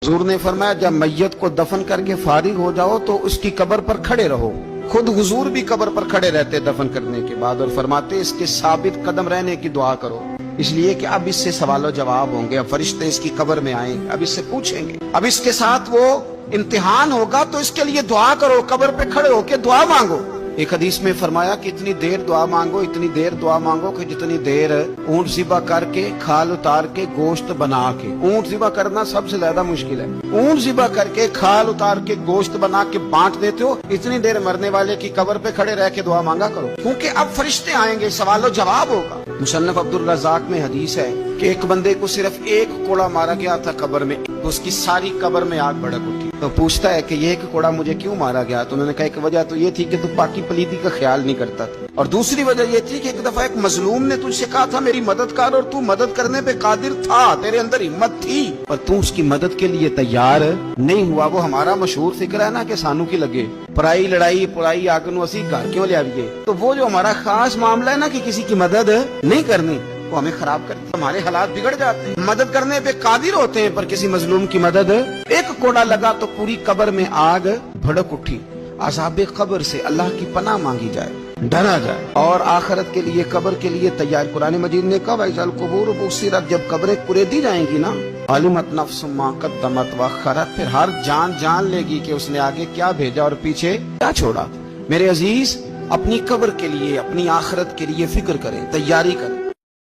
हुजूर ने फरमाया जब मैयत को दफन करके फारिग हो जाओ तो उसकी कब्र पर खड़े रहो। खुद हुजूर भी कब्र पर खड़े रहते दफन करने के बाद और फरमाते इसके साबित कदम रहने की दुआ करो, इसलिए कि अब इससे सवालो जवाब होंगे, अब फरिश्ते इसकी कब्र में आए, अब इससे पूछेंगे, अब इसके साथ वो इम्तिहान होगा, तो इसके लिए दुआ करो, कब्र पे खड़े होके दुआ मांगो। एक हदीस में फरमाया कि इतनी देर दुआ मांगो, इतनी देर दुआ मांगो कि जितनी देर ऊंट ज़िबा करके खाल उतार के गोश्त बना के, ऊंट ज़िबा करना सबसे ज्यादा मुश्किल है, ऊंट ज़िबा करके खाल उतार के गोश्त बना के बांट देते हो, इतनी देर मरने वाले की कब्र पे खड़े रह के दुआ मांगा करो, क्योंकि अब फरिश्ते आएंगे, सवालो जवाब होगा। मुसन्नफ अब्दुल रज़ाक में हदीस है कि एक बंदे को सिर्फ एक कोड़ा मारा गया था कब्र में, तो उसकी सारी कब्र में आग भड़क उठी। तो पूछता है कि ये एक कोड़ा मुझे क्यों मारा गया? तो उन्होंने कहा एक वजह तो ये थी कि तू पाकी पलीदी का ख्याल नहीं करता था, और दूसरी वजह ये थी कि एक दफा एक मजलूम ने तुझसे कहा था मेरी मदद कर, और तू मदद करने पे कादिर था, तेरे अंदर हिम्मत थी, पर तू उसकी मदद के लिए तैयार नहीं हुआ। वो हमारा मशहूर फिक्र है ना कि सानू की लगे पराई लड़ाई पुराई आग नू असी घर क्यों ले आइए। तो वो जो हमारा खास मामला है ना कि किसी की मदद नहीं करनी, वो हमें खराब करती है, हमारे हालात बिगड़ जाते हैं। मदद करने पे कादिर होते हैं पर किसी मजलूम की मदद, एक कोड़ा लगा तो पूरी कब्र में आग भड़क उठी। अज़ाबे कब्र से अल्लाह की पनाह मांगी जाए, डरा जाए और आखिरत के लिए कब्र के लिए तैयार। कुरान मजीद ने कहा वैज़ल कुबूर बुसिरत, जब कब्रें कुरेदी जाएंगी ना, अलिमत नफ्सुम मा कद्दमत व अख़रत, फिर हर जान जान लेगी कि उसने आगे क्या भेजा और पीछे क्या छोड़ा। मेरे अजीज, अपनी कब्र के लिए अपनी आखिरत के लिए फिक्र करें, तैयारी करें।